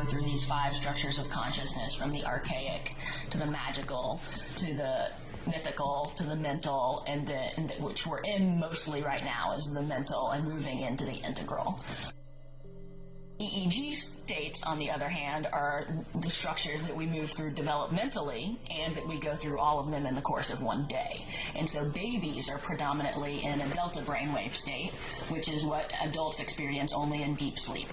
go through these 5 structures of consciousness, from the archaic to the magical to the mythical to the mental, and which we're in mostly right now is the mental, and moving into the integral. EEG states, on the other hand, are the structures that we move through developmentally, and that we go through all of them in the course of one day. And so babies are predominantly in a delta brainwave state, which is what adults experience only in deep sleep.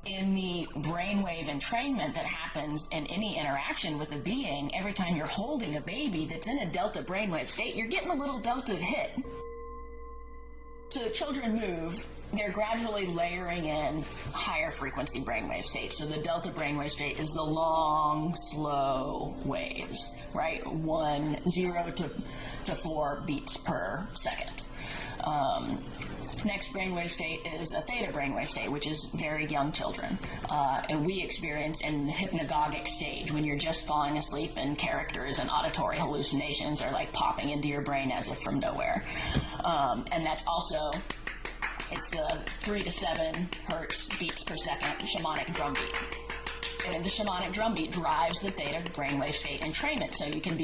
In the brainwave entrainment that happens in any interaction with a being, every time you're holding a baby that's in a delta brainwave state, you're getting a little delta hit. So children move, they're gradually layering in higher frequency brainwave states. So the delta brainwave state is the long, slow waves, right? 0 to 4 beats per second. Next brainwave state is a theta brainwave state, which is very young children. And we experience in the hypnagogic stage, when you're just falling asleep and characters and auditory hallucinations are like popping into your brain as if from nowhere. And that's also, it's the 3 to 7 hertz beats per second shamanic drum beat. And the shamanic drum beat drives the theta brainwave state entrainment, so you can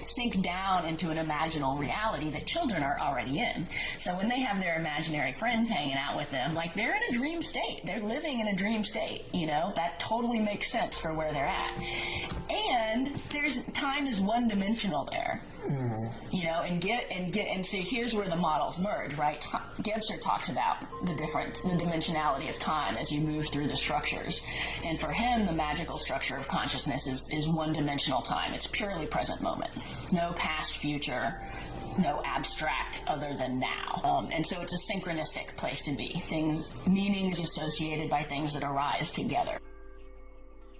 sink down into an imaginal reality that children are already in. So when they have their imaginary friends hanging out with them, like, they're in a dream state. They're living in a dream state, you know? That totally makes sense for where they're at. And time is one-dimensional there. You know, and so here's where the models merge, right? Gebser talks about the dimensionality of time as you move through the structures. And for him, the magical structure of consciousness is one-dimensional time. It's purely present moment. No past, future, no abstract other than now. And so it's a synchronistic place to be. Meanings associated by things that arise together.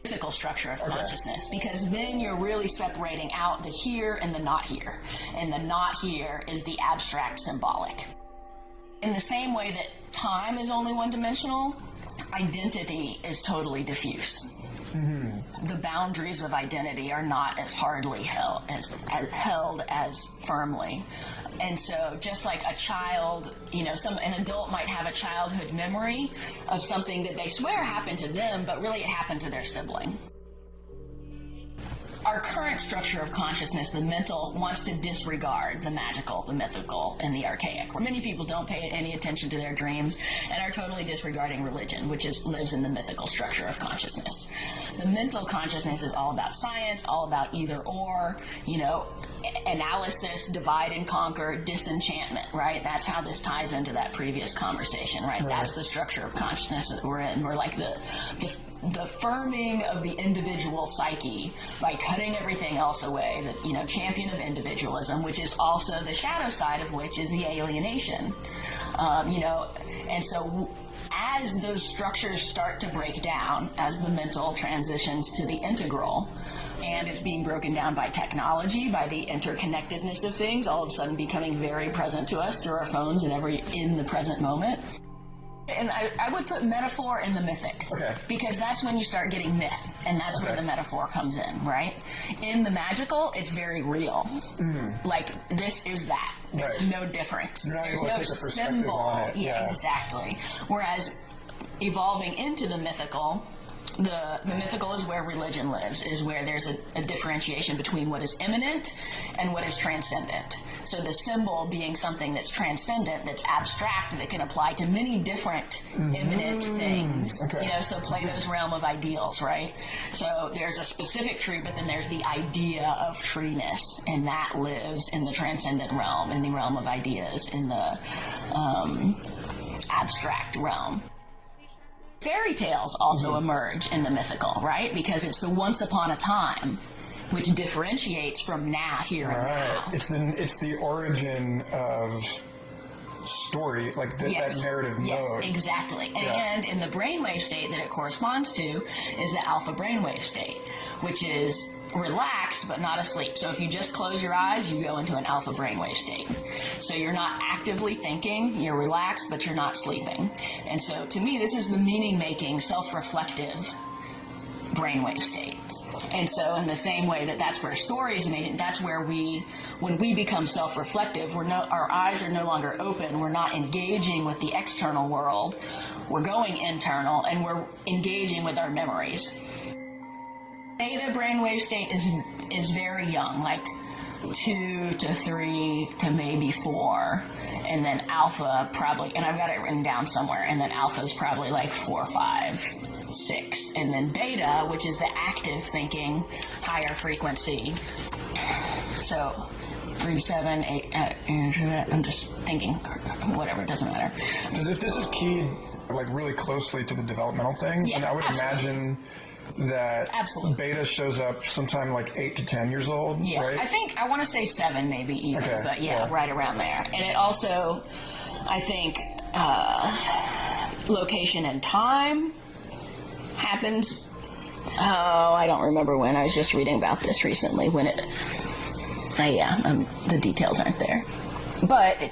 Mythical structure of consciousness, because then you're really separating out the here and the not here. And the not here is the abstract symbolic. In the same way that time is only one-dimensional, identity is totally diffuse. Mm-hmm. The boundaries of identity are not as hardly held as firmly. And so just like a child, you know, an adult might have a childhood memory of something that they swear happened to them, but really it happened to their sibling. Our current structure of consciousness, the mental, wants to disregard the magical, the mythical, and the archaic. Many people don't pay any attention to their dreams and are totally disregarding religion, which lives in the mythical structure of consciousness. The mental consciousness is all about science, all about either or, you know, analysis, divide and conquer, disenchantment, right? That's how this ties into that previous conversation, right? That's the structure of consciousness that we're in. We're like the firming of the individual psyche by cutting everything else away, that, you know, champion of individualism, which is also the shadow side of which is the alienation. You know, and so as those structures start to break down, as the mental transitions to the integral, and it's being broken down by technology, by the interconnectedness of things, all of a sudden becoming very present to us through our phones and in the present moment. And I would put metaphor in the mythic, because that's when you start getting myth, and that's where the metaphor comes in, right? In the magical, it's very real. Like, this is that. There's no difference. There's no symbol. On it. Yeah, exactly. Whereas evolving into the mythical, the mythical is where religion lives, is where there's a differentiation between what is immanent and what is transcendent. So the symbol being something that's transcendent, that's abstract, that can apply to many different immanent things. You know, so Plato's realm of ideals, right? So there's a specific tree, but then there's the idea of treeness, and that lives in the transcendent realm, in the realm of ideas, in the abstract realm. Fairy tales also emerge in the mythical, right? Because it's the once upon a time, which differentiates from now, here and now. It's the origin of story, like that narrative mode. Yes, exactly. And in the brainwave state that it corresponds to is the alpha brainwave state, which is relaxed but not asleep. So if you just close your eyes, you go into an alpha brainwave state. So you're not actively thinking, you're relaxed, but you're not sleeping. And so to me, this is the meaning-making, self-reflective brainwave state. And so in the same way that's where stories and agent, that's where when we become self-reflective, our eyes are no longer open. We're not engaging with the external world. We're going internal, and we're engaging with our memories. Beta brainwave state is very young, like 2 to 3 to maybe 4, and then alpha probably, and I've got it written down somewhere, and then alpha is probably like 4, 5, 6, and then beta, which is the active thinking, higher frequency. So 3, 7, 8, I'm just thinking, whatever, it doesn't matter. Because if this is keyed like really closely to the developmental things, Yeah, and I would imagine that beta shows up sometime like 8 to 10 years old, yeah, right? I want to say 7 maybe even, but yeah, right around there. And it also, I think, location and time happens. Oh, I don't remember when. I was just reading about this recently. When it, the details aren't there. But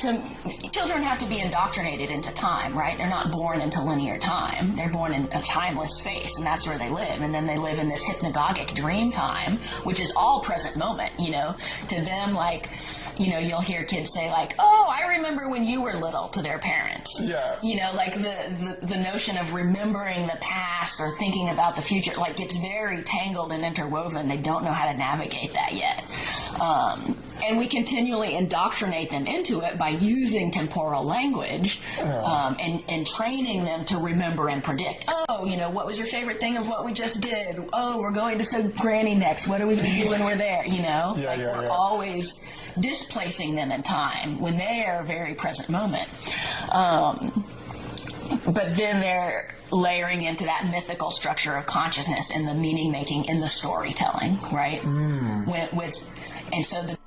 children have to be indoctrinated into time, right? They're not born into linear time. They're born in a timeless space, and that's where they live. And then they live in this hypnagogic dream time, which is all present moment, To them, like, you'll hear kids say, like, oh, I remember when you were little, to their parents. Yeah. Like the notion of remembering the past or thinking about the future, like, it's very tangled and interwoven. They don't know how to navigate that yet. And we continually indoctrinate them into it by using temporal language and training them to remember and predict. Oh, what was your favorite thing of what we just did? Oh, we're going to see Granny next. What are we going to do when we're there? We're always displacing them in time when they are very present moment. But then they're layering into that mythical structure of consciousness and the meaning making in the storytelling, right? And so the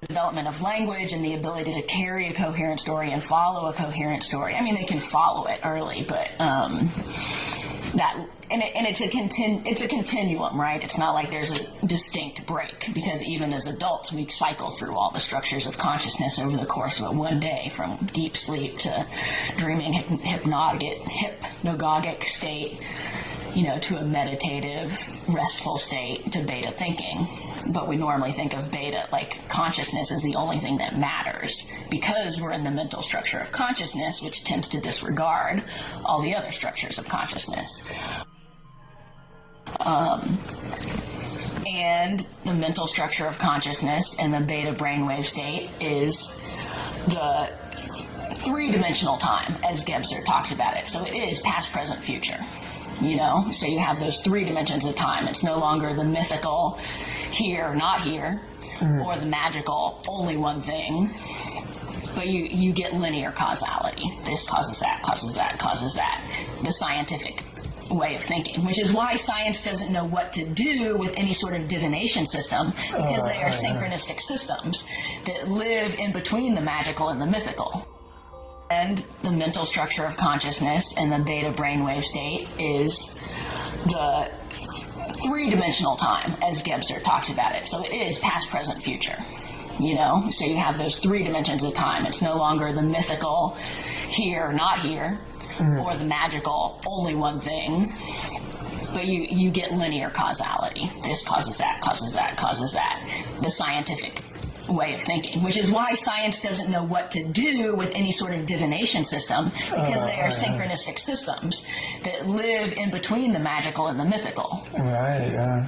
development of language and the ability to carry a coherent story and follow a coherent story. I mean, they can follow it early, but it's a continuum, right? It's not like there's a distinct break, because even as adults, we cycle through all the structures of consciousness over the course of one day, from deep sleep to dreaming, hypnagogic state, to a meditative, restful state, to beta thinking. But we normally think of beta, like consciousness, is the only thing that matters, because we're in the mental structure of consciousness, which tends to disregard all the other structures of consciousness. And the mental structure of consciousness in the beta brainwave state is the three-dimensional time, as Gebser talks about it. So it is past, present, future. So you have those 3 dimensions of time. It's no longer the mythical here, not here, or the magical only one thing, but you get linear causality. This causes that, causes that, causes that. The scientific way of thinking, which is why science doesn't know what to do with any sort of divination system, because they are synchronistic systems that live in between the magical and the mythical. And the mental structure of consciousness in the beta brainwave state is the 3-dimensional time, as Gebser talks about it. So it is past, present, future. So you have those 3 dimensions of time. It's no longer the mythical here, not here, or the magical only one thing, but you get linear causality. This causes that, causes that, causes that. The scientific way of thinking, which is why science doesn't know what to do with any sort of divination system, because they are synchronistic systems that live in between the magical and the mythical. Right.